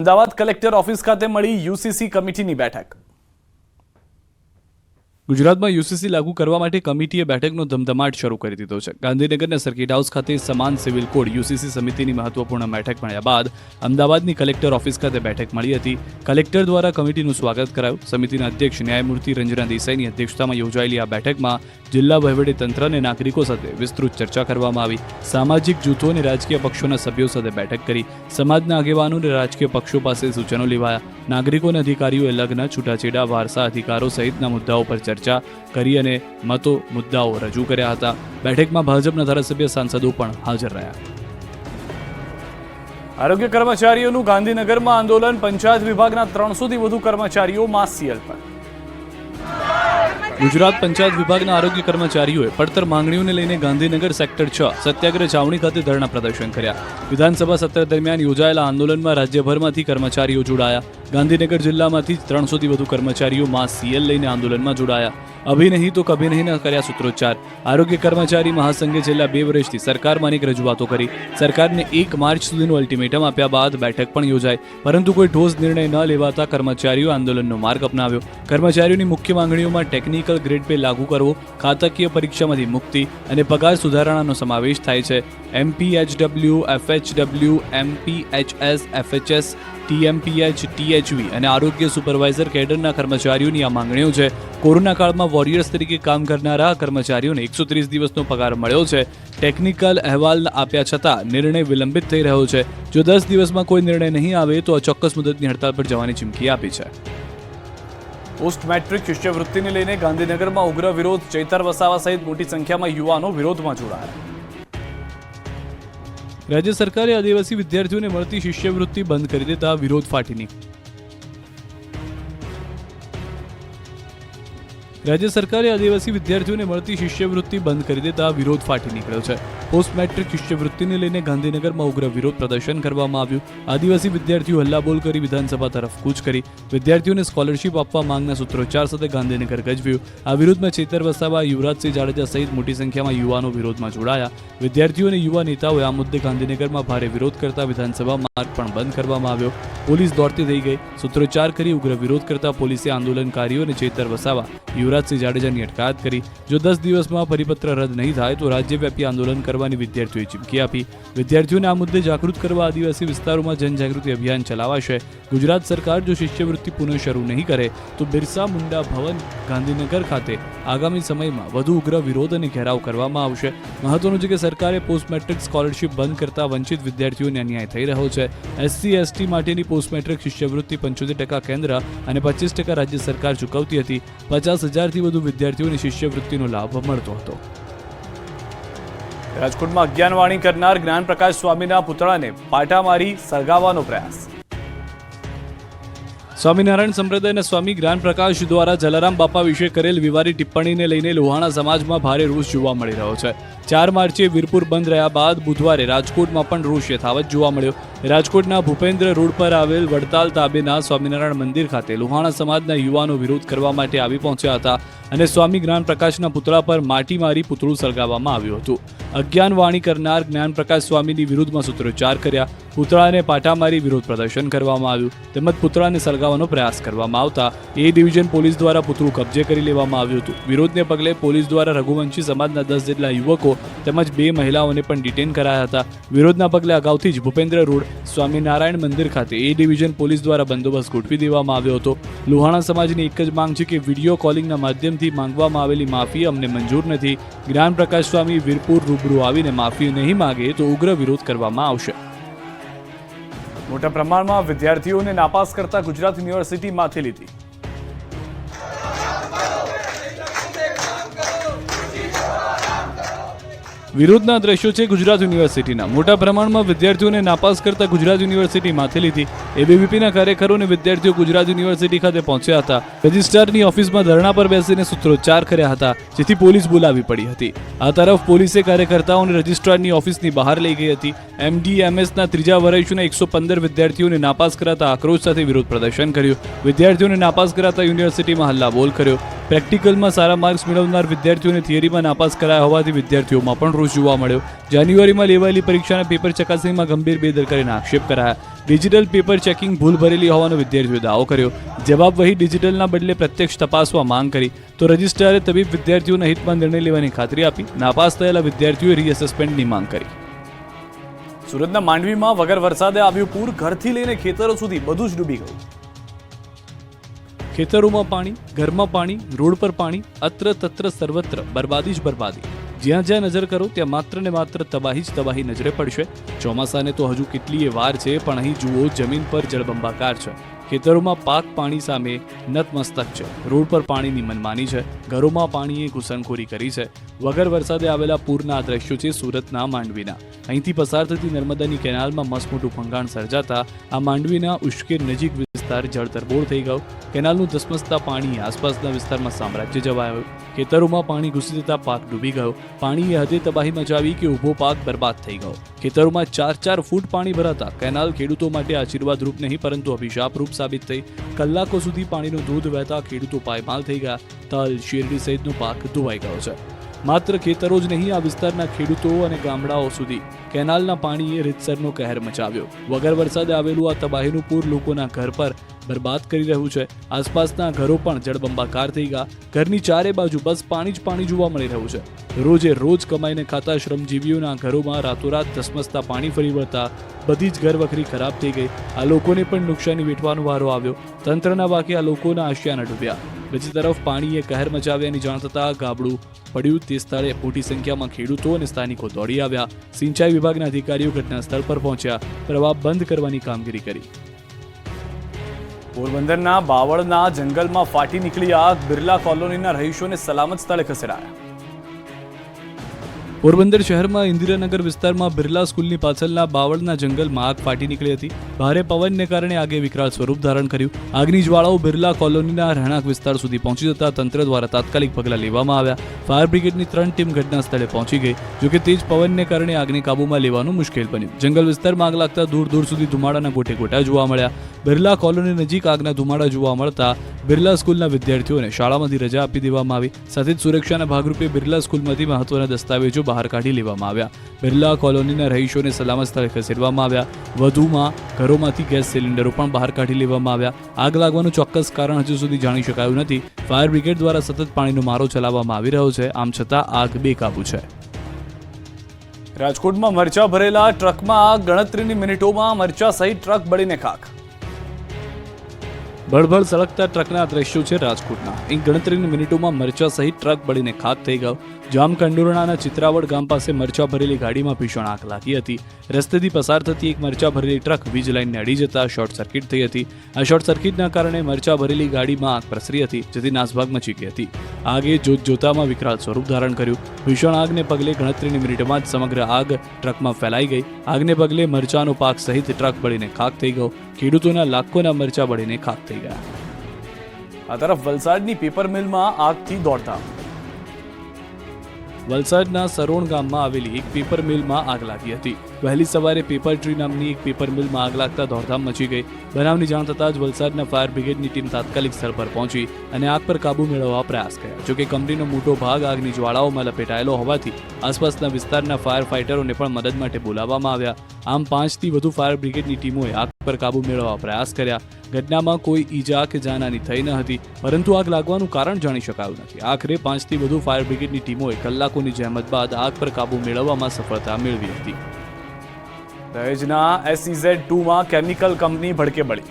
Ahmedabad collector office ખાતે મળી UCC કમિટીની બેઠક। ગુજરાતમાં યુસીસી લાગુ કરવા માટે કમિટીએ બેઠકનો ધમધમાટ શરૂ કરી દીધો છે। ગાંધીનગરના સર્કિટ હાઉસ ખાતે સમાન સિવિલ કોડ યુસીસી સમિતિની મહત્વપૂર્ણ બેઠક મળ્યા બાદ અમદાવાદની કલેક્ટર ઓફિસ ખાતે બેઠક મળી હતી। કલેક્ટર દ્વારા કમિટીનું સ્વાગત કરાયું। સમિતિના અધ્યક્ષ ન્યાયમૂર્તિ રંજના દેસાઈની અધ્યક્ષતામાં યોજાયેલી આ બેઠકમાં જિલ્લા વહીવટીતંત્ર અને નાગરિકો સાથે વિસ્તૃત ચર્ચા કરવામાં આવી। સામાજિક જૂથો અને રાજકીય પક્ષોના સભ્યો સાથે બેઠક કરી। સમાજના આગેવાનો અને રાજકીય પક્ષો પાસે સૂચનો લેવાયા। નાગરિકો અને અધિકારીઓએ લગ્ન, છૂટાછેડા, વારસા અધિકારો સહિતના મુદ્દાઓ પર ચર્ચા કરી અને મુદ્દાઓ રજૂ કર્યા હતા। બેઠકમાં ભાજપના ધારાસભ્ય સાંસદો પણ હાજર રહ્યા। આરોગ્ય કર્મચારીઓનું ગાંધીનગરમાં આંદોલન। પંચાયત વિભાગના 300થી વધુ કર્મચારીઓ માસ સીએલ પર। ગુજરાત પંચાયત વિભાગના આરોગ્ય કર્મચારીઓએ પડતર માંગણીઓને લઈને ગાંધીનગર સેક્ટર 6 સત્યાગ્રહ છાવણી ખાતે ધરણા પ્રદર્શન કર્યા। વિધાનસભા સત્ર દરમિયાન યોજાયેલા આંદોલનમાં રાજ્યભરમાંથી કર્મચારીઓ જોડાયા। ગાંધીનગર જિલ્લામાંથી 300થી વધુ કર્મચારીઓ માસ સીએલ લઈને આંદોલનમાં જોડાયા। અભી નહીં તો કભી નહીં કર્યા સૂત્રોચ્ચાર। આરોગ્ય કર્મચારી મહાસંઘે છેલ્લા 2 વર્ષથી સરકારમાં અનેક રજૂઆતો કરી। સરકારને 1 માર્ચ સુધીનું અલ્ટિમેટમ આપ્યા બાદ બેઠક પણ યોજાઈ, પરંતુ કોઈ ઠોસ નિર્ણય ન લેવાતા કર્મચારીઓ આંદોલનનો માર્ગ અપનાવ્યો। કર્મચારીઓની મુખ્ય માંગણીઓમાં ટેકનિકલ ગ્રેડ પે લાગુ કરવો, ખાતાકીય પરીક્ષામાંથી મુક્તિ અને પગાર સુધારણાનો સમાવેશ થાય છે। એમપીએચડબલ્યુ, એફએચડબલ્યુ, એમપીએચએસ, એફએચએસ, ટીએમપીએચ, ટીએચવી અને આરોગ્ય સુપરવાઇઝર કેડરના કર્મચારીઓની આ માંગણીઓ છે। કોરોના કાળમાં વોરિયર્સ તરીકે કામ કરનારા કર્મચારીઓને 130 દિવસનો પગાર મળ્યો છે। ટેકનિકલ અહેવાલ આપ્યા છતાં નિર્ણય વિલંબિત થઈ રહ્યો છે। જો 10 દિવસમાં કોઈ નિર્ણય નહીં આવે તો અચોક્કસ મુદતની હડતાળ પર જવાની ચીમકી આપી છે। પોસ્ટ મેટ્રિક શિષ્યવૃત્તિને લઈને ગાંધીનગરમાં ઉગ્ર વિરોધ। ચૈતર વસાવા સહિત મોટી સંખ્યામાં યુવાનો વિરોધમાં જોડાયા। રાજ્ય સરકારે આદિવાસી વિદ્યાર્થીઓને મળતી શિષ્યવૃત્તિ બંધ કરી દેતા વિરોધ ફાટી નીકળ્યો। રાજ્ય સરકારે આદિવાસી વિદ્યાર્થીઓને મળતી શિષ્યવૃત્તિ બંધ કરી દેતા વિરોધ ફાટી નીકળ્યો છે। પોસ્ટ મેટ્રિક શિષ્યવૃત્તિને લઈને ગાંધીનગરમાં ઉગ્ર વિરોધ પ્રદર્શન કરવામાં આવ્યું। આદિવાસી વિદ્યાર્થીઓ હલ્લાબોલ કરી વિધાનસભા તરફ કૂચ કરી। વિદ્યાર્થીઓને સ્કોલરશીપ આપવા માંગના સૂત્રોચ્ચાર સાથે ગાંધીનગર ગજવ્યું। આ વિરોધમાં ચૈતર વસાવા, યુવરાજસિંહ જાડેજા સહિત મોટી સંખ્યામાં યુવાનો વિરોધમાં જોડાયા। વિદ્યાર્થીઓ અને યુવા નેતાઓએ આ મુદ્દે ગાંધીનગરમાં ભારે વિરોધ કરતા વિધાનસભા માર્ગ પણ બંધ કરવામાં આવ્યો। પોલીસ દોડતી થઈ ગઈ। સૂત્રોચ્ચાર કરી ઉગ્ર વિરોધ કરતા પોલીસે આંદોલનકારીઓ અને ચૈતર વસાવા, યુવરાજસિંહ જાડેજાની અટકાયત કરી। જો 10 દિવસમાં પરિપત્ર રદ નહીં થાય તો રાજ્યવ્યાપી આંદોલન કરવાની વિદ્યાર્થીઓએ ચીમકી આપી। વિદ્યાર્થીઓને આ મુદ્દે જાગૃત કરવા આદિવાસી વિસ્તારોમાં જનજાગૃતિ અભિયાન ચલાવાશે। ગુજરાત સરકાર જો શિષ્યવૃત્તિ પુનઃ શરૂ નહીં કરે તો બિરસા મુંડા ભવન ગાંધીનગર ખાતે આગામી સમયમાં વધુ ઉગ્ર વિરોધ અને ઘેરાવ કરવામાં આવશે। મહત્વનું છે કે સરકારે પોસ્ટ મેટ્રિક સ્કોલરશીપ બંધ કરતા વંચિત વિદ્યાર્થીઓને અન્યાય થઈ રહ્યો છે। એસસી એસટી માટેની પોસ્ટ મેટ્રિક શિષ્યવૃત્તિ 75% કેન્દ્ર અને 25% રાજ્ય સરકાર ચૂકવતી હતી। 50,000થી વધુ વિદ્યાર્થીઓને શિષ્યવૃત્તિનો લાભ મળતો હતો। રાજકોટમાં અજ્ઞાનવાણી કરનાર જ્ઞાનપ્રકાશ સ્વામીના પુતળાને પાટા મારી સળગાવવાનો પ્રયાસ। સ્વામિનારાયણ સંપ્રદાયના સ્વામી જ્ઞાનપ્રકાશ દ્વારા જલારામ બાપા વિશે કરેલ વિવાદી ટિપ્પણીને લઈને લોહાણા સમાજમાં ભારે રોષ જોવા મળી રહ્યો છે। 4 માર્ચે વીરપુર બંધ રહ્યા બાદ બુધવારે રાજકોટમાં પણ રોષ યથાવત જોવા મળ્યો। રાજકોટના ભૂપેન્દ્ર રોડ પર આવેલ વડતાલ તાબેના સ્વામિનારાયણ મંદિર ખાતે લોહાણા સમાજના યુવાનો વિરોધ કરવા માટે આવી પહોંચ્યા હતા અને સ્વામી જ્ઞાનપ્રકાશના પુતળા પર માટી મારી પુતળું સળગાવવામાં આવ્યું હતું। અજ્ઞાનવાણી કરનાર જ્ઞાનપ્રકાશ સ્વામીની વિરુદ્ધમાં સૂત્રોચ્ચાર કર્યા। પુતળાને પાટા મારી વિરોધ પ્રદર્શન કરવામાં આવ્યું તેમજ પુતળાને સળગાવવાનો પ્રયાસ કરવામાં આવતા એ ડિવિઝન પોલીસ દ્વારા પુતળું કબજે કરી લેવામાં આવ્યું હતું। વિરોધને પગલે પોલીસ દ્વારા રઘુવંશી સમાજના 10 જેટલા યુવકો તેમજ 2 મહિલાઓને પણ ડિટેન કરાયા હતા। વિરોધના પગલે અગાઉથી જ ભૂપેન્દ્ર રોડ સ્વામિનારાયણ મંદિર ખાતે એ ડિવિઝન પોલીસ દ્વારા બંદોબસ્ત ગોઠવી દેવામાં આવ્યો હતો। લોહાણા સમાજની એક જ માંગ છે કે વિડીયો કોલિંગના માધ્યમથી માંગવામાં આવેલી માફી અમને મંજૂર નથી। જ્ઞાનપ્રકાશ સ્વામી વીરપુર રૂબરૂ આવીને માફી નહીં માંગે તો ઉગ્ર વિરોધ કરવામાં આવશે। મોટા પ્રમાણમાં વિદ્યાર્થીઓને નાપાસ કરતા ગુજરાત યુનિવર્સિટી માથે લીધી। વિરોધના દ્રશ્યો છે ગુજરાત યુનિવર્સિટીના। મોટા પ્રમાણમાં વિદ્યાર્થીઓને નાપાસ કરતા ગુજરાત યુનિવર્સિટી માથે લીધી। એબીવીપીના કાર્યકરો અને વિદ્યાર્થીઓ ગુજરાત યુનિવર્સિટી ખાતે પહોંચ્યા હતા। રજિસ્ટ્રારની ઓફિસમાં ધરણા પર બેસીને સૂત્રોચ્ચાર કર્યા હતા, જેથી પોલીસ બોલાવી પડી હતી। આ તરફ પોલીસે કાર્યકર્તાઓને રજિસ્ટ્રારની ઓફિસની બહાર લઈ ગઈ હતી। એમડીએમએસના 3જા વર્ષના 115 વિદ્યાર્થીઓને નાપાસ કરાતા આક્રોશ સાથે વિરોધ પ્રદર્શન કર્યું। વિદ્યાર્થીઓને નાપાસ કરાતા યુનિવર્સિટીમાં હલ્લાબોલ કર્યો। પ્રેક્ટિકલમાં સારા માર્ક્સ મેળવનાર વિદ્યાર્થીઓને થિયરીમાં નાપાસ કરાયા હોવાથી વિદ્યાર્થીઓમાં પણ રોષ જોવા મળ્યો। જાન્યુઆરીમાં લેવાયેલી પરીક્ષાના પેપર ચકાસણીમાં ગંભીર બેદરકારીના આક્ષેપ કરાયા। ડિજિટલ પેપર ચેકિંગ ભૂલ ભરેલી હોવાનો વિદ્યાર્થીઓએ દાવો કર્યો. જવાબ વહી ડિજિટલના બદલે પ્રત્યક્ષ તપાસવા માંગ કરી તો રજિસ્ટ્રારે તબીબ વિદ્યાર્થીઓના હિતમાં નિર્ણય લેવાની ખાતરી આપી. નાપાસ થયેલા વિદ્યાર્થીઓએ રીએસેસમેન્ટની માંગ કરી. સુરતના માંડવીમાં વગર વરસાદે આવ્યું પૂર. ઘરથી લઈને ખેતરો સુધી બધું જ ડૂબી ગયું. ખેતરોમાં પાણી, ઘરમાં પાણી, રોડ પર પાણી, અત્ર તત્ર સર્વત્ર બરબાદી જ બરબાદી. જ્યાં જ્યાં નજર કરો ત્યાં માત્ર ને માત્ર તબાહી જ તબાહી નજરે પડશે. ચોમાસાને તો હજુ કેટલીય વાર છે, પણ અહીં જુઓ જમીન પર જળબંબાકાર છે. ખેતરોમાં પાક પાણી સામે નતમસ્તક છે. રોડ પર પાણીની મનમાની છે. ઘરોમાં પાણીએ ઘૂસણખોરી કરી છે. વગર વરસાદે આવેલા પૂરના આ દ્રશ્યો છે સુરતના માંડવીના. અહીંથી પસાર થતી નર્મદાની કેનાલમાં મસ્ત મોટું ભંગાણ સર્જાતા આ માંડવીના ઉશ્કેર નજીક વિસ્તાર જળતરબોળ થઈ ગયો. કેનાલનું ધસમસતા પાણી આસપાસના વિસ્તારમાં સામ્રાજ્ય જવાયું. ખેતરોમાં પાણી ઘૂસી જતા પાક ડૂબી ગયો. પાણીએ હદે તબાહી મચાવી કે ઊભો પાક બરબાદ થઈ ગયો. ખેતરોમાં 4-4 ફૂટ પાણી ભરાતા કેનાલ ખેડૂતો માટે આશીર્વાદરૂપ નહીં પરંતુ અભિશાપરૂપ સાબિત થઈ. કલાકો સુધી પાણીનો ધોધ વહેતા ખેડૂતો પાયમાલ થઈ ગયા. તલ, શેરડી સહિતનો પાક ધોવાઈ ગયો છે. માત્ર ખેતરો જ નહીં, આ વિસ્તારના ખેડૂતો અને ગામડાઓ સુધી કેનાલના પાણીએ રીતસરનો કહેર મચાવ્યો. વગર વરસાદે આવેલું આ તબાહીનું પૂર લોકોના ઘર પર બરબાદ કરી રહ્યું છે. આસપાસના ઘરો પણ જળબંબાકાર થઈ ગયા. ઘરની ચારે બાજુ બસ પાણી જ પાણી જોવા મળી રહ્યું છે. રોજે રોજ કમાઈને ખાતા શ્રમજીવીઓના ઘરોમાં રાતોરાત ધસમસતા પાણી ફરી વળતા બધી જ ઘર વખરી ખરાબ થઈ ગઈ. આ લોકોને પણ નુકસાની વેઠવાનો વારો આવ્યો. તંત્રના વાકે આ લોકોના આશિયાના ડૂબ્યા. બીજી તરફ પાણીએ કહેર મચાવ્યાની જાણ થતાં ગાબડું પડ્યું. તે સ્થળે મોટી સંખ્યામાં ખેડૂતો અને સ્થાનિકો દોડી આવ્યા. સિંચાઈ વિભાગના અધિકારીઓ ઘટના સ્થળ પર પહોંચ્યા. પ્રવાહ બંધ કરવાની કામગીરી કરી. પોરબંદરના બાવળના જંગલમાં ફાટી નીકળી આગ. બિરલા કોલોનીના રહીશોને સલામત સ્થળે ખસેડાયા. પોરબંદર શહેરમાં ઇન્દિરાનગર વિસ્તારમાં બિરલા સ્કૂલની પાછળના બાવળના જંગલમાં આગ ફાટી નીકળી હતી. ભારે પવનને કારણે આગે વિકરાળ સ્વરૂપ ધારણ કર્યું. આગની જ્વાળાઓ બિરલા કોલોનીના રહેણાંક વિસ્તાર સુધી પહોંચી જતા તંત્ર દ્વારા તાત્કાલિક પગલાં લેવામાં આવ્યા. ફાયર બ્રિગેડની 3 ટીમ ઘટના સ્થળે પહોંચી ગઈ. જોકે તેજ પવનને કારણે આગને કાબૂમાં લેવાનું મુશ્કેલ બન્યું. જંગલ વિસ્તારમાં આગ લાગતા દૂર દૂર સુધી ધુમાડાના ગોટે ગોટા જોવા મળ્યા. બિરલા કોલોની નજીક આગના ધુમાડા જોવા મળતા બિરલા સ્કૂલના વિદ્યાર્થીઓને શાળામાંથી રજા આપી દેવામાં આવી. સાથે જ સુરક્ષાના ભાગરૂપે બિરલા સ્કૂલમાંથી મહત્વના દસ્તાવેજો બહાર કાઢી લેવામાં આવ્યા. બિરલા કોલોનીના રહીશોને સલામત સ્થળે ખસેડવામાં આવ્યા. વધુમાં ઘરોમાંથી ગેસ સિલિન્ડરો પણ બહાર કાઢી લેવામાં આવ્યા. આગ લાગવાનું ચોક્કસ કારણ હજુ સુધી જાણી શકાયું નથી. ફાયર બ્રિગેડ દ્વારા સતત પાણીનો મારો ચલાવવામાં આવી રહ્યો છે. આમ છતાં આગ બેકાબૂ છે. રાજકોટમાં મરચા ભરેલા ટ્રકમાં આગ. ગણતરીની મિનિટોમાં મરચા સહિત ટ્રક બળીને ખાખ. બળબળ સળગતા ટ્રકના દ્રશ્યો છે રાજકોટના. એક ગણતરીની મિનિટોમાં મરચા સહિત ટ્રક બળીને ખાખ થઈ ગયો. જામકંડોરણાના ચિત્રાવડ ગામ પાસે મરચા ભરેલી ગાડીમાં ભીષણ આગ લાગી હતી. રસ્તેથી પસાર થતી એક મરચા ભરેલી ટ્રક વીજ લાઇનને અડી જતા શોર્ટ સર્કિટ થઈ હતી. આ શોર્ટ સર્કિટના કારણે મરચા ભરેલી ગાડીમાં આગ પ્રસરી હતી, જેથી નાસભાગ મચી ગઈ હતી. આગે જોતજોતામાં વિકરાળ સ્વરૂપ ધારણ કર્યું. ભીષણ આગને પગલે ગણતરીની મિનિટોમાં જ સમગ્ર આગ ટ્રકમાં ફેલાઈ ગઈ. આગને પગલે મરચાનો પાક સહિત ટ્રક બળીને ખાખ થઈ ગયો. ખેડૂતોના લાખોના મરચા બળીને ખાખ થઈ ગયા. આ તરફ વલસાડની પેપર મિલમાં આગથી દોડધામ. વલસાડના સરોણ ગામમાં આવેલી એક પેપર મિલમાં આગ લાગી હતી. વહેલી સવારે પેપર ટ્રી નામની એક પેપર મિલમાં આગ લાગતા દોડધામ મચી ગઈ. બનાવની જાણ થતાં જ વલસાડના ફાયર બ્રિગેડની ટીમ તાત્કાલિક સ્થળ પર પહોંચી અને આગ પર કાબૂ મેળવવા પ્રયાસ કર્યા. જોકે કંપનીનો મોટો ભાગ આગની જ્વાળાઓમાં લપેટાયેલો હોવાથી આસપાસના વિસ્તારના ફાયર ફાઇટરોને પણ મદદ માટે બોલાવવામાં આવ્યા. આમ 5થી વધુ ફાયર બ્રિગેડની ટીમોએ આગ પર કાબૂ મેળવવા પ્રયાસ કર્યા. ઘટનામાં કોઈ ઈજા કે જાનહાની થઈ ન હતી, પરંતુ આગ લાગવાનું કારણ જાણી શકાયું નથી. આખરે 5થી વધુ ફાયર બ્રિગેડની ટીમોએ કલાકોની જહેમત બાદ આગ પર કાબૂ મેળવવામાં સફળતા મેળવી હતી. દહેજના SEZ2માં કેમિકલ કંપની ભડકે બળી.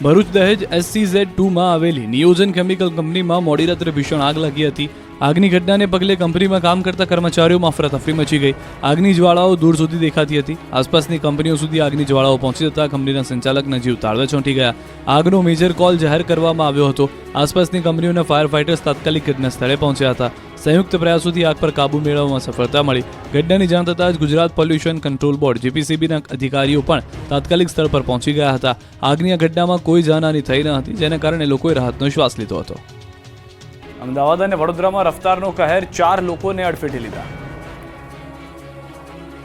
ભરૂચ દહેજ SEZ2માં આવેલી નિયોજન કેમિકલ કંપનીમાં મોડી રાત્રે ભીષણ આગ લાગી હતી. આગની ઘટનાને પગલે કંપનીમાં કામ કરતા કર્મચારીઓમાં અફરાતફરી મચી ગઈ. આગની જ્વાળાઓ દૂર સુધી દેખાતી હતી. આસપાસની કંપનીઓ સુધી આગની જ્વાળાઓ પહોંચી જતા કંપનીના સંચાલકના જીવ તાળવે ચોંટી ગયા. આગનો મેજર કોલ જાહેર કરવામાં આવ્યો હતો. આસપાસની કંપનીઓના ફાયર ફાઇટર્સ તાત્કાલિક ઘટના સ્થળે પહોંચ્યા હતા. સંયુક્ત પ્રયાસોથી આગ પર કાબૂ મેળવવામાં સફળતા મળી. ઘટનાની જાણ થતાં જ ગુજરાત પોલ્યુશન કંટ્રોલ બોર્ડ GPCBના અધિકારીઓ પણ તાત્કાલિક સ્થળ પર પહોંચી ગયા હતા. આગની આ ઘટનામાં કોઈ જાનહાની થઈ ન હતી, જેના કારણે લોકોએ રાહતનો શ્વાસ લીધો હતો. અમદાવાદ અને વડોદરામાં રફતારનો કહેર. 4 લોકોને અડફેટે લીધા.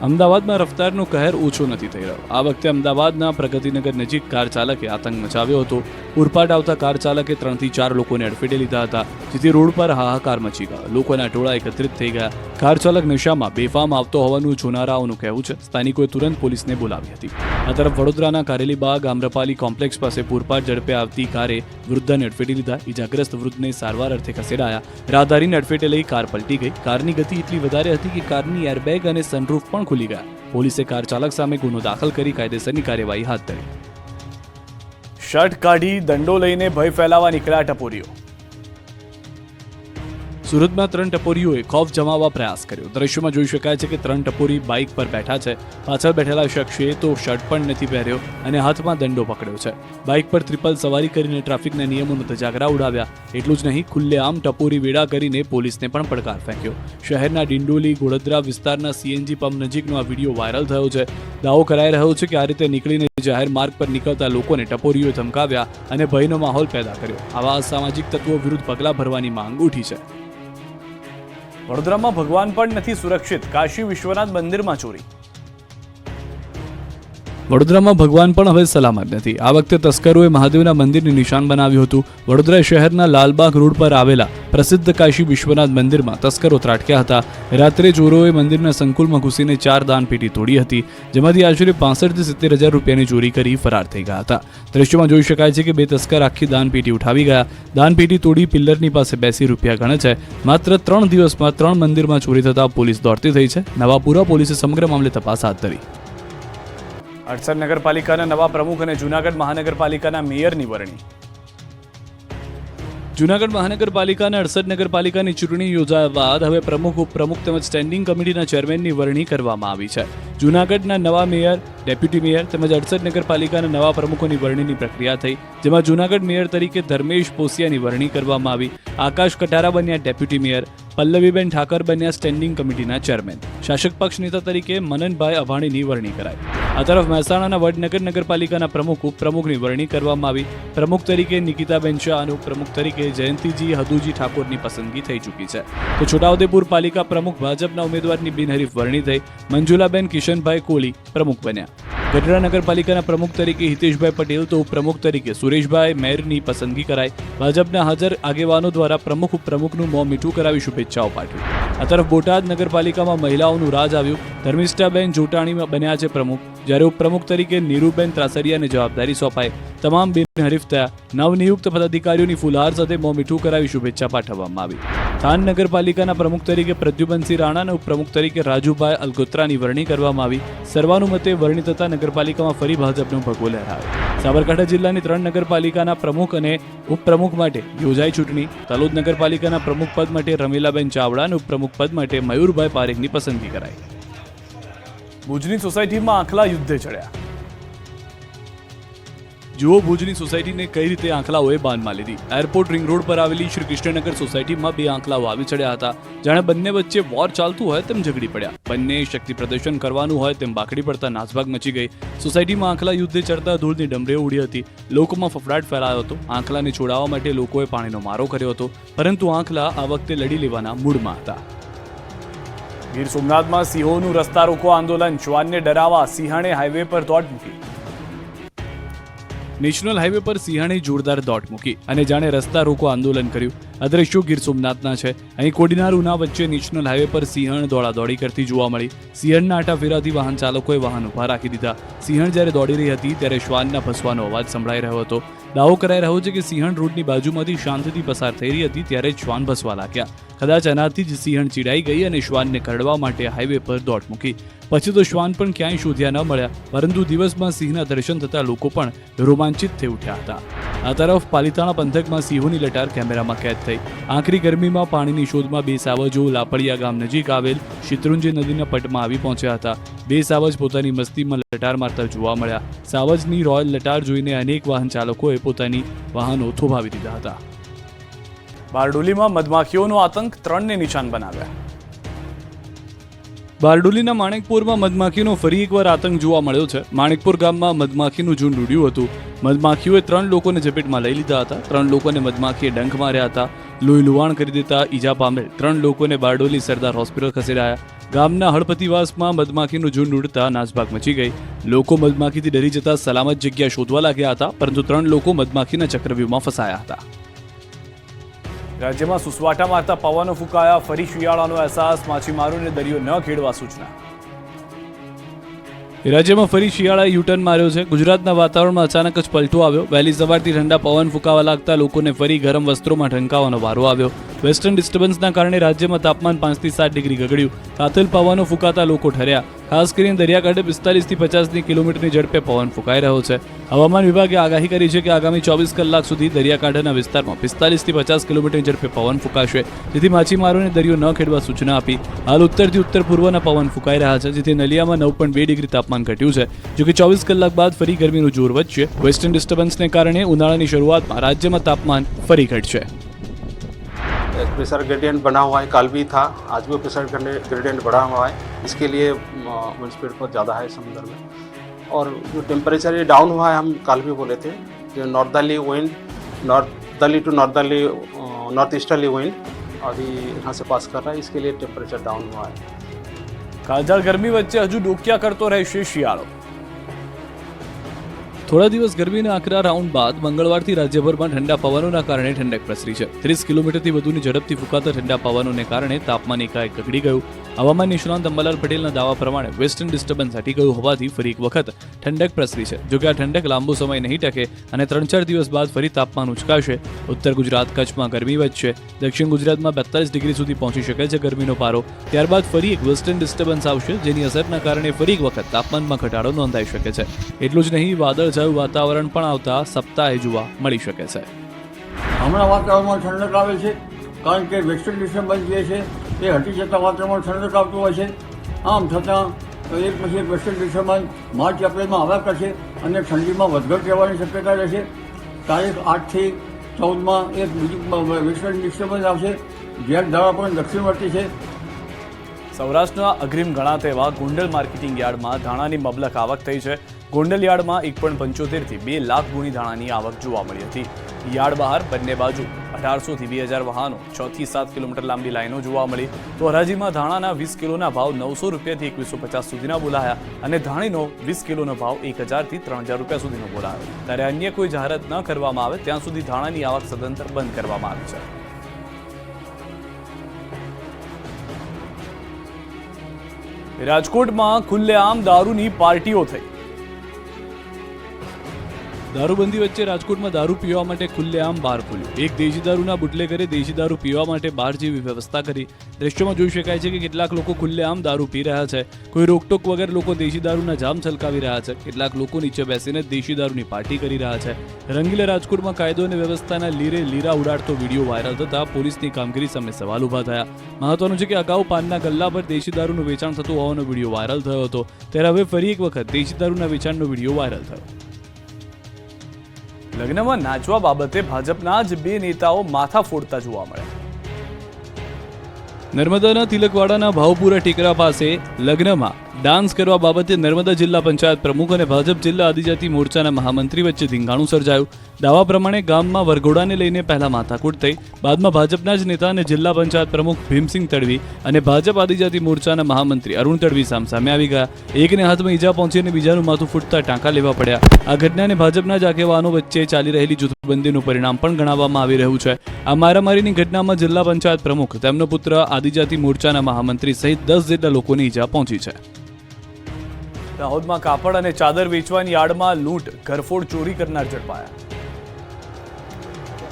અમદાવાદમાં રફતારનો કહેર ઓછો નથી થઈ રહ્યો. આ વખતે અમદાવાદના પ્રગતિનગર નજીક કાર ચાલકે આતંક મચાવ્યો હતો. પૂરપાટ આવતા કાર ચાલકે 3 થી 4 લોકોને અડફેટે લીધા હતા, જેથી રોડ પર હાહાકાર મચી ગયો. લોકોના ટોળા એકત્રિત થઈ ગયા. કાર ચાલક નશામાં બેફામ આવતો હોવાનું જોનારાઓનું કહેવું છે. સ્થાનિકોએ તુરંત પોલીસને બોલાવી હતી. આ તરફ વડોદરાના કારેલીબાગ આમ્રપાલી કોમ્પ્લેક્સ પાસે પૂરપાટ ઝડપે આવતી કારે વૃદ્ધને અડફેટે લીધા. ઇજાગ્રસ્ત વૃદ્ધને સારવાર અર્થે ખસેડાયા. રાહદારીને અડફેટે લઈ કાર પલટી ગઈ. કારની ગતિ એટલી વધારે હતી કે કારની એરબેગ અને સનરૂફ પણ ખુલી ગયા. પોલીસે કાર ચાલક સામે ગુનો દાખલ કરી કાયદેસરની કાર્યવાહી હાથ ધરી. શર્ટ કાઢી દંડો લઈને ભય ફેલાવવા નીકળ્યા ટપોરીઓ. સુરતમાં 3 ટપોરીઓએ ખૌફ જમાવવા પ્રયાસ કર્યો. દ્રશ્યમાં જોઈ શકાય છે કે 3 ટપોરી બાઇક પર બેઠા છે. પાછળ બેઠેલા શખ્સે તો શર્ટ પણ નથી પહેર્યો અને હાથમાં દંડો પકડ્યો છે. બાઇક પર ટ્રિપલ સવારી કરીને ટ્રાફિકના નિયમોનો ધજાગરા ઉડાવ્યા. એટલું જ નહીં, ખુલ્લેઆમ ટપોરી વેડા કરીને પોલીસને પણ પડકાર ફેંક્યો. શહેરના ડિંડોલી ગોળદરા વિસ્તારના સીએનજી પંપ નજીકનો આ વિડીયો વાયરલ થયો છે. દાવો કરાઈ રહ્યો છે કે આ રીતે નીકળીને જાહેર માર્ગ પર નીકળતા લોકોને ટપોરીઓએ ધમકાવ્યા અને ભયનો માહોલ પેદા કર્યો. આવા અસામાજિક તત્વો વિરુદ્ધ પગલાં ભરવાની માંગ ઉઠી છે. વડોદરામાં ભગવાન પણ નથી સુરક્ષિત. કાશી વિશ્વનાથ મંદિરમાં ચોરી. વડોદરામાં ભગવાન પણ હવે સલામત નથી. આ વખતે તસ્કરોએ મહાદેવના મંદિરને નિશાન બનાવ્યું હતું. વડોદરા શહેરના લાલબાગ રોડ પર આવેલા પ્રસિદ્ધ કાશી વિશ્વનાથ મંદિરમાં તસ્કરો ત્રાટક્યા હતા. રાત્રે ચોરોએ મંદિરના સંકુલમાં ઘૂસીને 4 દાનપેટી તોડી હતી, જેમાંથી આશરે 65 થી 70 હજાર રૂપિયાની ચોરી કરી ફરાર થઈ ગયા હતા. દ્રશ્યમાં જોઈ શકાય છે કે 2 તસ્કર આખી દાનપેટી ઉઠાવી ગયા. દાનપેટી તોડી પિલ્લરની પાસે બેસી રૂપિયા ગણે છે. માત્ર 3 દિવસમાં 3 મંદિરમાં ચોરી થતા પોલીસ દોડતી થઈ છે. નવાપુરા પોલીસે સમગ્ર મામલે તપાસ હાથ ધરી. હડસદ નગરપાલિકાના નવા પ્રમુખ અને જૂનાગઢ મહાનગરપાલિકાના મેયરની વરણી. જૂનાગઢ મહાનગરપાલિકાના હડસદ નગરપાલિકાની ચૂંટણી યોજાયા બાદ હવે પ્રમુખ, ઉપપ્રમુખ તેમજ સ્ટેન્ડિંગ કમિટીના ચેરમેનની વરણી કરવામાં આવી છે. જૂનાગઢના નવા મેયર, ડેપ્યુટી મેયર તેમજ હડસદ નગરપાલિકાના નવા પ્રમુખોની વરણીની પ્રક્રિયા થઈ, જેમાં જૂનાગઢ મેયર તરીકે ધર્મેશ પોસિયાની વરણી કરવામાં આવી. આકાશ કટારા બન્યા ડેપ્યુટી મેયર, પલ્લવીબેન ઠાકર બન્યા સ્ટેન્ડિંગ કમિટીના ચેરમેન. શાસક પક્ષ નેતા તરીકે મનનભાઈ અભાણીની વરણી કરાઈ. આ તરફ મહેસાણાના વડનગર નગરપાલિકાના પ્રમુખ, ઉપપ્રમુખની વરણી કરવામાં આવી. પ્રમુખ તરીકે નિકિતાબેન શાહ અને ઉપપ્રમુખ તરીકે જયંતિજી હદુજી ઠાકોરની પસંદગી થઈ ચૂકી છે. તો છોટાઉદેપુર પાલિકા પ્રમુખ ભાજપના ઉમેદવારની બિનહરીફ વરણી થઈ. મંજુલાબેન કિશનભાઈ કોહલી પ્રમુખ બન્યા. ગઢડા નગરપાલિકાના પ્રમુખ તરીકે હિતેશભાઈ પટેલ તો ઉપપ્રમુખ તરીકે સુરેશભાઈ મેરની પસંદગી કરાઈ. ભાજપના હાજર આગેવાનો દ્વારા પ્રમુખ, ઉપપ્રમુખનું મોં મીઠું કરાવી શુભેચ્છાઓ પાઠવી. આ તરફ બોટાદ નગરપાલિકામાં મહિલાઓનું રાજ આવ્યું. ધર્મિષ્ઠાબેન જોટાણી બન્યા છે પ્રમુખ, જ્યારે ઉપપ્રમુખ તરીકે નીરુબેન ત્રાસરિયાને જવાબદારી સોંપાઈ. તમામ બિનહરીફ થયા. નવનિયુક્ત પદાધિકારીઓની ફુલહાર સાથે મોં મીઠું કરાવી શુભેચ્છા પાઠવવામાં આવી. થાન નગરપાલિકાના પ્રમુખ તરીકે પ્રદ્યુમનસિંહ રાણા અને ઉપપ્રમુખ તરીકે રાજુભાઈ અલગોત્રાની વરણી કરવામાં આવી. સર્વાનુમતે વરણી થતા નગરપાલિકામાં ફરી ભાજપનો ભગવો લહેરાયો. સાબરકાંઠા જિલ્લાની 3 નગરપાલિકાના પ્રમુખ અને ઉપપ્રમુખ માટે યોજાઈ ચૂંટણી. તલોદ નગરપાલિકાના પ્રમુખ પદ માટે રમીલાબેન ચાવડા અને ઉપપ્રમુખ પદ માટે મયુરભાઈ પારેખની પસંદગી કરાઈ. ભુજની સોસાયટીમાં આંખલા યુદ્ધે ચડ્યા. જુઓ ભુજની સોસાયટીને કઈ રીતે આંખલાઓએ બાનમાં લીધી. એરપોર્ટ રિંગ રોડ પર આવેલી શ્રી કૃષ્ણનગર સોસાયટીમાં 2 આંખલાઓ આવી ચડ્યા હતા. જાણે બંને વચ્ચે વોર ચાલતું હોય તેમ ઝઘડી પડ્યા. બંને શક્તિ પ્રદર્શન કરવાનું હોય તેમ બાકડી પડતા નાસભાગ મચી ગઈ. સોસાયટીમાં આંખલા યુદ્ધે ચડતા ધૂળની ડમરીઓ ઉડી હતી. લોકોમાં ફફડાટ ફેલાયો હતો. આંખલાને છોડાવવા માટે લોકોએ પાણીનો મારો કર્યો હતો, પરંતુ આંખલા આ વખતે લડી લેવાના મૂડમાં હતા. ગીર સોમનાથમાં સિંહોનું રસ્તા રોકો આંદોલન. શ્વાનને ડરાવવા સિંહણે હાઈવે પર દોડ મૂકી. નેશનલ હાઈવે પર સિંહણે જોરદાર દોટ મૂકી અને જાણે રસ્તા રોકો આંદોલન કર્યું. આ દ્રશ્યો ગીર સોમનાથના છે. અહીં કોડીનાર ઉના વચ્ચે નેશનલ હાઈવે પર સિંહણ દોડાદોડી કરતી જોવા મળી. સિંહણના આટાફેરાથી વાહન ચાલકોએ વાહન ઉભા રાખી દીધા. સિંહણ જ્યારે દોડી રહી હતી ત્યારે શ્વાનના ભસવાનો અવાજ સંભળાઈ રહ્યો હતો. દાવો કરાઈ રહ્યો છે કે સિંહણ રોડની બાજુમાંથી શાંતિથી પસાર થઈ રહી હતી ત્યારે જ શ્વાન ભસવા લાગ્યા. કદાચ આનાથી જ સિંહણ ચીડાઈ ગઈ અને શ્વાનને કરડવા માટે હાઈવે પર દોટ મૂકી. પછી તો શ્વાન પણ ક્યાંય શોધ્યા ન મળ્યા, પરંતુ દિવસમાં સિંહના દર્શન થતા લોકો પણ રોમાંચિત થઈ ઉઠ્યા હતા. આ તરફ પાલિતાણા પંથકમાં સિંહોની લટાર કેમેરામાં કેદ થઈ. આકરી ગરમીમાં પાણીની શોધમાં 2 સાવજો લાપડિયા ગામ નજીક આવેલ શેત્રુંજી નદીના પટમાં આવી પહોંચ્યા હતા. 2 સાવજ પોતાની મસ્તીમાં લટાર મારતા જોવા મળ્યા. સાવજની રોયલ લટાર જોઈને અનેક વાહન ચાલકોએ પોતાની વાહનો થોભાવી દીધા હતા. બારડોલીમાં મધમાખીઓનો આતંક, 3ને નિશાન બનાવ્યા. બારડોલીના માણેકપુરમાં મધમાખીનો ફરી એકવાર આતંક જોવા મળ્યો છે. માણેકપુર ગામમાં મધમાખીનું ઝુંડ ઉડ્યું હતું. મધમાખીઓએ 3 લોકોને ઝપેટમાં લઈ લીધા હતા. 3 લોકોને મધમાખીએ ડંખ માર્યા હતા. લોહી લુહાણ કરી દેતા ઈજા પામેલ 3 લોકોને બારડોલી સરદાર હોસ્પિટલ ખસેડાયા. ગામના હળપતિવાસમાં મધમાખીનું ઝુંડ ઉડતા નાસભાગ મચી ગઈ. લોકો મધમાખીથી ડરી જતા સલામત જગ્યા શોધવા લાગ્યા હતા, પરંતુ 3 લોકો મધમાખીના ચક્રવ્યૂહમાં ફસાયા હતા. રાજ્યમાં સુસવાટા મારતા પવનો ફૂંકાયા, ફરી શિયાળાનો અહેસાસ, માછીમારોને દરિયો ન ખેડવા સૂચના. રાજ્યમાં ફરી શિયાળાએ યુટર્ન માર્યો છે. ગુજરાતના વાતાવરણમાં અચાનક જ પલટો આવ્યો. વહેલી સવારથી ઠંડા પવન ફૂંકાવા લાગતા લોકોને ફરી ગરમ વસ્ત્રોમાં ઢંકાવાનો વારો આવ્યો. વેસ્ટર્ન ડિસ્ટર્બન્સના કારણે રાજ્યમાં તાપમાન 5 થી 7 ડિગ્રી ગગડ્યું. કાતિલ પવનો ફૂંકાતા લોકો ઠર્યા. ખાસ કરીને દરિયાકાંઠે 45 થી 50 કિલોમીટરની ઝડપે પવન ફૂંકાઈ રહ્યો છે. હવામાન વિભાગે આગાહી કરી છે કે આગામી 24 કલાક સુધી દરિયાકાંઠાના વિસ્તારમાં 45 થી 50 કિલોમીટરની ઝડપે પવન ફૂંકાશે, જેથી માછીમારોને દરિયો ન ખેડવા સૂચના આપી. હાલ ઉત્તરથી ઉત્તર પૂર્વના પવન ફૂંકાઈ રહ્યા છે, જેથી નલિયામાં 9.2 ડિગ્રી તાપમાન ઘટ્યું છે. જોકે 24 કલાક બાદ ફરી ગરમીનું જોર વધશે. વેસ્ટર્ન ડિસ્ટર્બન્સને કારણે ઉનાળાની શરૂઆતમાં રાજ્યમાં તાપમાન ફરી ઘટશે. प्रेशर ग्रेडियंट बना हुआ है, कल भी था, आज भी प्रेशर ग्रेडियंट बढ़ा हुआ है. इसके लिए विंड स्पीड बहुत ज़्यादा है समुद्र में. और जो टेम्परेचर ये डाउन हुआ है, हम कल भी बोले थे, जो northerly wind, northerly to northerly north easterly wind अभी यहाँ से पास कर रहा है, इसके लिए टेम्परेचर डाउन हुआ है. કાળઝાળ ગરમી વચ્ચે હજુ ડોકિયા કરતો રહેશે શિયાળો. થોડા દિવસ ગરમીના આકરા રાઉન્ડ બાદ મંગળવારથી રાજ્યભરમાં ઠંડા પવનોના કારણે ઠંડક પ્રસરી છે. 30 કિલોમીટરથી વધુની ઝડપથી ફૂંકાતા ઠંડા પવનોને કારણે તાપમાન એકાએક ગગડી ગયું. હવામાન નિષ્ણાંત અંબાલાલ પટેલના દાવા પ્રમાણે વેસ્ટર્ન ડિસ્ટર્બન્સ હટી ગયું હોવાથી ફરી એક વખત ઠંડક પ્રસરી છે. જોકે આ ઠંડક લાંબો સમય નહીં ટકે અને 3-4 દિવસ બાદ ફરી તાપમાન ઉચકાશે. ઉત્તર ગુજરાત કચ્છમાં ગરમી વધશે. દક્ષિણ ગુજરાતમાં 42 ડિગ્રી સુધી પહોંચી શકે છે ગરમીનો પારો. ત્યારબાદ ફરી એક વેસ્ટર્ન ડિસ્ટર્બન્સ આવશે, જેની અસરના કારણે ફરી એક વખત તાપમાનમાં ઘટાડો નોંધાઈ શકે છે. એટલું જ નહીં, વાદળછાયું વાતાવરણ પણ આવતા સપ્તાહે જોવા મળી શકે છે. હમણાં વાતાવરણમાં ઠંડક આવે છે, કારણ કે વેસ્ટર્ન ડિસ્ટર્બન્સ જે છે એ હટી જતાં વાતાવરણમાં ઠંડક આવતું હોય છે. આમ છતાં એક પછી એક વેસ્ટર્ન ડિસ્ટર્બન્સ માર્ચ એપ્રિલમાં આવ્યા કરશે અને ઠંડીમાં વધઘટ રહેવાની શક્યતા રહેશે. તારીખ 8 થી 14 એક બીજું વેસ્ટર્ન ડિસ્ટર્બન્સ આવશે, જેના દ્વારા પણ દક્ષિણવર્તી છે. સૌરાષ્ટ્રના અગ્રીમ ગણાતા એવા ગોંડલ માર્કેટિંગ યાર્ડમાં ધાણાની મબલક આવક થઈ છે. ગોંડલ યાર્ડમાં 1.75 થી 2 લાખ ગુણી ધાણાની આવક જોવા મળી હતી. યાર્ડ બહાર બંને બાજુ 1800 થી 2000 વાહનો, 6 થી 7 કિલોમીટર લાંબી લાઈનો જોવા મળી. તો હરાજીમાં ધાણાના 20 કિલોના ભાવ 900 રૂપિયાથી 2150 સુધીના બોલાયા અને ધાણીનો 20 કિલોનો ભાવ 1000 થી 3000 રૂપિયા સુધીનો બોલાયો. ત્યારે અન્ય કોઈ જાહેરાત ન કરવામાં આવે ત્યાં સુધી ધાણાની આવક સદંતર બંધ કરવામાં આવી છે. રાજકોટમાં ખુલ્લેઆમ દારૂની પાર્ટીઓ થઈ. દારૂબંધી વચ્ચે રાજકોટમાં દારૂ પીવા માટે ખુલ્લેઆમ બાર ખોલ્યું. એક દેશી દારૂના બુટલેગરે દેશી દારૂ પીવા માટે બાર જેવી વ્યવસ્થા કરી. દ્રશ્યોમાં જોઈ શકાય છે કે કેટલાક લોકો ખુલ્લેઆમ દારૂ પી રહ્યા છે. કોઈ રોકટોક વગર લોકો દેશી દારૂના જામ છલકાવી રહ્યા છે. કેટલાક લોકો નીચે બેસીને દેશી દારૂની પાર્ટી કરી રહ્યા છે. રંગીલા રાજકોટમાં કાયદો અને વ્યવસ્થાના લીરે લીરા ઉડાડતો વિડીયો વાયરલ થતા પોલીસની કામગીરી સામે સવાલ ઊભા થયા. મહત્વનું છે કે અગાઉ પાનના ગલ્લા પર દેશી દારૂનું વેચાણ થતું હોવાનો વિડીયો વાયરલ થયો હતો, ત્યારે હવે ફરી એક વખત દેશી દારૂના વેચાણનો વિડીયો વાયરલ થયો. લગ્નમાં નાચવા બાબતે ભાજપના જ 2 નેતાઓ માથા ફોડતા જોવા મળ્યા. નર્મદાના તિલકવાડાના ભાવપુરા ટેકરા પાસે લગ્નમાં ડાન્સ કરવા બાબતે નર્મદા જિલ્લા પંચાયત પ્રમુખ અને ભાજપ જિલ્લા આદિજાતિ મોરચાના મહામંત્રી વચ્ચે ધીંગાણું સર્જાયું. દાવા પ્રમાણે ગામમાં વરઘોડાને લઈને પહેલા માથાકૂટ થઈ, બાદમાં ભાજપના જ નેતા અને જિલ્લા પંચાયત પ્રમુખ ભીમસિંહ તડવી અને ભાજપ આદિજાતિ મોરચાના મહામંત્રી અરુણ તડવી સામસામે આવી ગયા. એકને હાથમાં ઈજા પહોંચી અને બીજાનું માથું ફૂટતા ટાંકા લેવા પડ્યા. આ ઘટનાને ભાજપના જ આગેવાનો વચ્ચે ચાલી રહેલી જૂથબંધીનું પરિણામ પણ ગણાવવામાં આવી રહ્યું છે. આ મારામારીની ઘટનામાં જિલ્લા પંચાયત પ્રમુખ, તેમનો પુત્ર, આદિજાતિ મોરચાના મહામંત્રી સહિત 10 જેટલા લોકોને ઈજા પહોંચી છે. દાહોદમાં કાપડ અને ચાદર વેચવાની યાર્ડમાં લૂંટ, ઘરફોડ ચોરી કરનાર ઝડપાયા.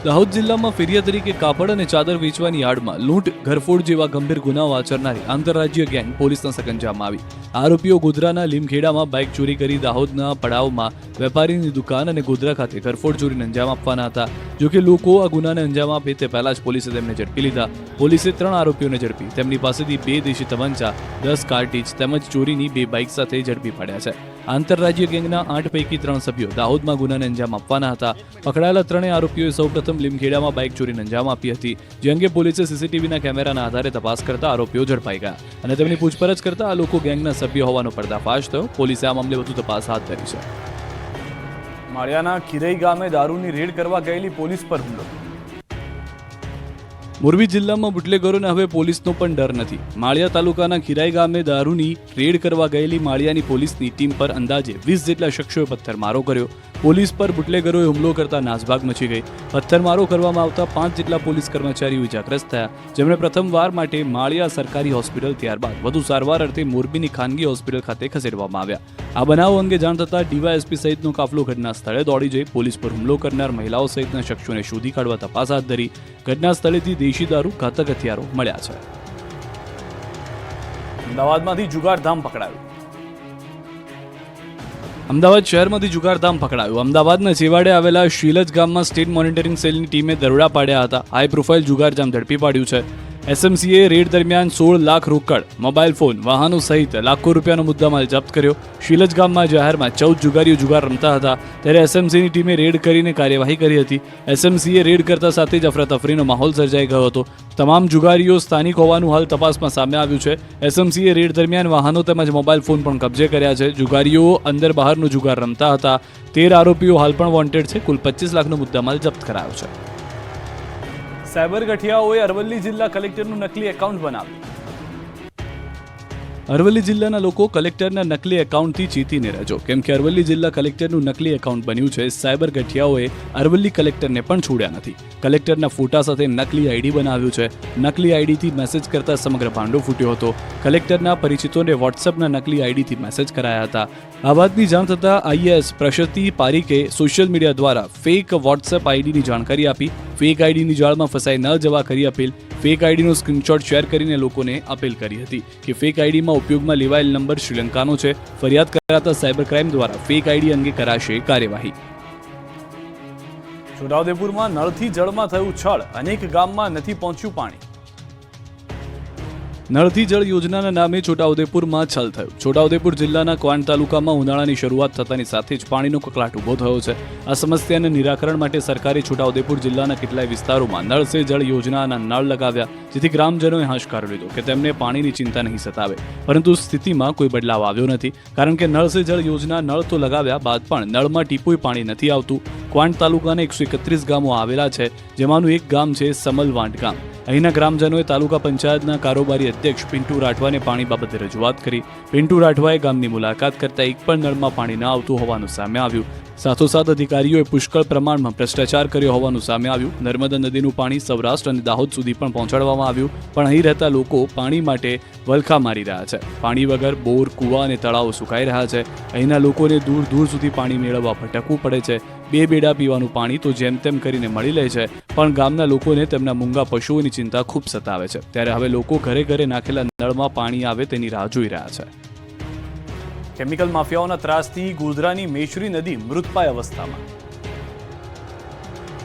દાહોદ જિલ્લામાં ફેરિયા તરીકે કાપડ અને ચાદર વેચવાની યાર્ડમાં લૂંટ, ઘરફોડ જેવા ગંભીર ગુનાઓ આચરનારી આંતરરાજ્ય ગેંગ પોલીસના સકંજામાં આવી. આરોપીઓ ગોધરાના લીમખેડામાં બાઇક ચોરી કરી દાહોદના પડાવમાં વેપારીની દુકાન અને ગોધરા ખાતે ઘરફોડ ચોરીને અંજામ આપવાના હતા. જોકે લોકો આ ગુનાને અંજામ આપે તે પહેલા જ પોલીસે તેમને ઝડપી લીધા. પોલીસે 3 આરોપીઓને ઝડપી તેમની પાસેથી 2 દેશી તમંચા, 10 કાર્ટીજ તેમજ ચોરીની 2 બાઇક સાથે ઝડપી પાડ્યા છે. આંતરરાજ્ય ગેંગના 8 પૈકી 3 સભ્યો દાહોદમાં ગુનાને અંજામ આપવાના હતા. પકડાયેલા 3 આરોપીઓએ સૌપ્રથમ લીમખેડામાં બાઇક ચોરીને અંજામ આપી હતી, જે અંગે પોલીસે સીસીટીવીના કેમેરાના આધારે તપાસ કરતા આરોપીઓ ઝડપાઈ ગયા અને તેમની પૂછપરછ કરતા આ લોકો ગેંગના સભ્ય હોવાનો પર્દાફાશ થયો. પોલીસે આ મામલે વધુ તપાસ હાથ ધરી છે. માળિયાના ખીરઈ ગામે દારૂની રેડ કરવા ગયેલી પોલીસ પર હુમલો. મોરબી જિલ્લામાં બુટલેગરોને હવે પોલીસનો પણ ડર નથી. માળિયા તાલુકાના ખીરાઈ ગામે દારૂની રેડ કરવા ગયેલી માળિયાની પોલીસની ટીમ પર અંદાજે 20 જેટલા શખ્સોએ પથ્થરમારો કર્યો. પોલીસ પર બુટલેગરોએ હુમલો કરતા નાસભાગ મચી ગઈ. પથ્થરમારો કરવામાં આવતા 5 જેટલા પોલીસ કર્મચારીઓ ઇજાગ્રસ્ત થયા, જેમણે પ્રથમવાર માટે માળિયા સરકારી હોસ્પિટલ ત્યારબાદ વધુ સારવાર અર્થે મોરબીની ખાનગી હોસ્પિટલ ખાતે ખસેડવામાં આવ્યા. આ બનાવ અંગે જાણ થતાં ડીવાયએસપી સહિતનો કાફલો ઘટના સ્થળે દોડી જઈ પોલીસ પર હુમલો કરનાર મહિલાઓ સહિતના શખ્સોને શોધી કાઢવા તપાસ હાથ ધરી. ઘટના સ્થળેથી દેશી દારૂ, ઘાતક હથિયારો મળ્યા છે. અમદાવાદમાંથી જુગારધામ પકડાયું. અમદાવાદ શહેરમાંથી જુગારધામ પકડાયું. અમદાવાદના છેવાડે આવેલા શીલજ ગામમાં સ્ટેટ મોનિટરિંગ સેલની ટીમે દરોડા પાડ્યા હતા. હાઈ પ્રોફાઇલ જુગારધામ ઝડપી પાડ્યું છે. એસએમસીએ રેડ દરમિયાન 16 લાખ રોકડ, મોબાઈલ ફોન, વાહનો સહિત લાખો રૂપિયાનો મુદ્દામાલ જપ્ત કર્યો. શીલજ ગામમાં જાહેરમાં 14 જુગારીઓ જુગાર રમતા હતા, ત્યારે એસએમસીની ટીમે રેડ કરીને કાર્યવાહી કરી હતી. એસએમસીએ રેડ કરતા સાથે જ અફરાતફરીનો માહોલ સર્જાઈ ગયો હતો. તમામ જુગારીઓ સ્થાનિક હોવાનું હાલ તપાસમાં સામે આવ્યું છે. એસએમસીએ રેડ દરમિયાન વાહનો તેમજ મોબાઈલ ફોન પણ કબજે કર્યા છે. જુગારીઓ અંદર બહારનો જુગાર રમતા હતા. 13 આરોપીઓ હાલ પણ વોન્ટેડ છે. કુલ 25 લાખનો મુદ્દામાલ જપ્ત કરાયો છે. સાયબર ગઠિયાઓએ અરવલ્લી જિલ્લા કલેક્ટરનું નકલી એકાઉન્ટ બનાવ્યું. અરવલ્લી જિલ્લાના લોકો કલેક્ટરના નકલી એકાઉન્ટથી ચેતીને રહેજો, કેમ કે અરવલ્લી જિલ્લા કલેક્ટરનું નકલી એકાઉન્ટ બન્યું છે. સાયબર ગઠિયાઓએ અરવલ્લી કલેક્ટરને પણ છોડ્યા નથી. કલેક્ટરના ફોટા સાથે નકલી આઈડી બનાવ્યું છે. નકલી આઈડીથી મેસેજ કરતા સમગ્ર ભાંડો ફૂટ્યો હતો. કલેક્ટરના પરિચિતોને વોટ્સએપના નકલી આઈડીથી મેસેજ કરાયા હતા. આ વાતની જાણ થતાં આઈએએસ પ્રશસ્તિ પારીકે સોશિયલ મીડિયા દ્વારા ફેક વોટ્સએપ આઈડીની જાણકારી આપી. ફેક આઈડીની જાળમાં ફસાઈ ન જવા કરી અપીલ. ફેક આઈડીનો સ્ક્રીનશોટ શેર કરીને લોકોને અપીલ કરી હતી કે ફેક આઈડીમાં ઉપયોગમાં લેવાયેલ નંબર શ્રીલંકાનો છે. ફરિયાદ કરાતા સાયબર ક્રાઇમ દ્વારા ફેક આઈડી અંગે કરાશે કાર્યવાહી. છોટાઉદેપુરમાં નળથી જળમાં થયું છળ, અનેક ગામમાં નથી પહોંચ્યું પાણી. નળથી જળ યોજનાના નામે છોટાઉદેપુરમાં છલ થયું. છોટાઉદેપુર જિલ્લાના ક્વાંટ તાલુકામાં ઉનાળાની શરૂઆત થતાની સાથે જ પાણીનો કકળાટ ઊભો થયો છે. આ સમસ્યાના નિરાકરણ માટે સરકારે છોટાઉદેપુર જિલ્લાના કેટલાય વિસ્તારોમાં નળ સે જળ યોજનાના નળ લગાવ્યા, જેથી ગ્રામજનોએ હાશકારો લીધો કે તેમને પાણીની ચિંતા નહીં સતાવે. પરંતુ સ્થિતિમાં કોઈ બદલાવ આવ્યો નથી, કારણ કે નળ સે જળ યોજના નળ તો લગાવ્યા બાદ પણ નળમાં ટીપુય પાણી નથી આવતું. ક્વાંટ તાલુકાના 131 ગામો આવેલા છે, જેમાંનું એક ગામ છે સમલવાંટ ગામ. અહીંના ગ્રામજનોએ તાલુકા પંચાયતના કારોબારી અધ્યક્ષ પિન્ટુ રાઠવાને પાણી બાબતે રજૂઆત કરી. પિન્ટુ રાઠવાએ ગામની મુલાકાત કરતા એક પણ નળમાં પાણી ન આવતું હોવાનું સામે આવ્યું. સાથોસાથ અધિકારીઓએ પુષ્કળ પ્રમાણમાં ભ્રષ્ટાચાર કર્યો હોવાનું સામે આવ્યું. નર્મદા નદીનું પાણી સૌરાષ્ટ્ર અને દાહોદ સુધી પણ પહોંચાડવામાં આવ્યું, પણ અહીં રહેતા લોકો પાણી માટે વલખા મારી રહ્યા છે. પાણી વગર બોર, કૂવા અને તળાવો સુકાઈ રહ્યા છે. અહીંના લોકોને દૂર દૂર સુધી પાણી મેળવવા ભટકવું પડે છે. 2 બેડા પીવાનું પાણી તો જેમ તેમ કરીને મળી લે છે, પણ ગામના લોકોને તેમના મૂંગા પશુઓની ચિંતા ખૂબ સતાવે છે. ત્યારે હવે લોકો ઘરે ઘરે નાખેલા નળમાં પાણી આવે તેની રાહ જોઈ રહ્યા છે. કેમિકલ માફિયાઓના ત્રાસથી ગોધરાની મેશ્રી નદી મૃતપાય અવસ્થામાં.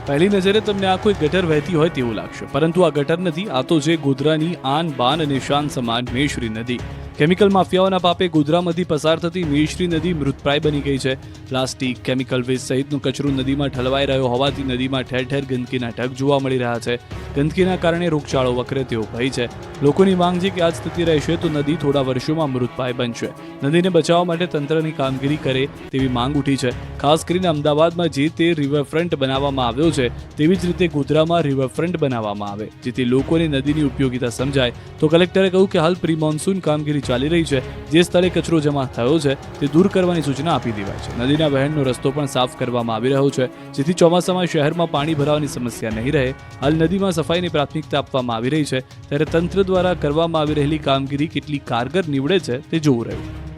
પહેલી નજરે તમને આ કોઈ ગટર વહેતી હોય તેવું લાગશે, પરંતુ આ ગટર નથી. આ તો છે ગોધરાની આન બાન અને શાન સમાન મેશ્રી નદી. કેમિકલ માફિયાઓના પાપે ગોધરામાંથી પસાર થતી મેશ્રી નદી મૃતપ્રાય બની ગઈ છે. પ્લાસ્ટિક, કેમિકલ વેસ્ટ સહિતનો કચરો નદીમાં ઠલવાઈ રહ્યો હોવાથી નદીમાં ઠેર ઠેર ગંદકીના ઢગ જોવા મળી રહ્યા છે. ગંદકીના કારણે રોગચાળો વકરે તેવો ભય છે. લોકોની માંગ છે કે આ સ્થિતિ રહેશે તો નદી થોડા વર્ષોમાં મૃતપાય બનશે. નદીને બચાવવા માટે તંત્રની કામગીરી કરે તેવી માંગ ઉઠી છે. ખાસ કરીને અમદાવાદમાં જે તે રિવરફ્રન્ટ બનાવવામાં આવ્યો છે, તેવી જ રીતે ગોધરામાં રિવરફ્રન્ટ બનાવવામાં આવે, જેથી લોકોને નદીની ઉપયોગિતા સમજાય. તો કલેક્ટરે કહ્યું કે હાલ પ્રી મોન્સૂન કામગીરી ચાલી રહી છે. જે સ્થળે કચરો જમા થયો છે તે દૂર કરવાની સૂચના આપી દેવાય છે. નદીના વહેણનો રસ્તો પણ સાફ કરવામાં આવી રહ્યો છે, જેથી ચોમાસામાં શહેરમાં પાણી ભરાવાની સમસ્યા નહીં રહે. હાલ નદીમાં સફાઈની પ્રાથમિકતા આપવામાં આવી રહી છે, ત્યારે તંત્ર દ્વારા કરવામાં આવી રહેલી કામગીરી કેટલી કારગર નીવડે છે તે જોવું રહ્યું.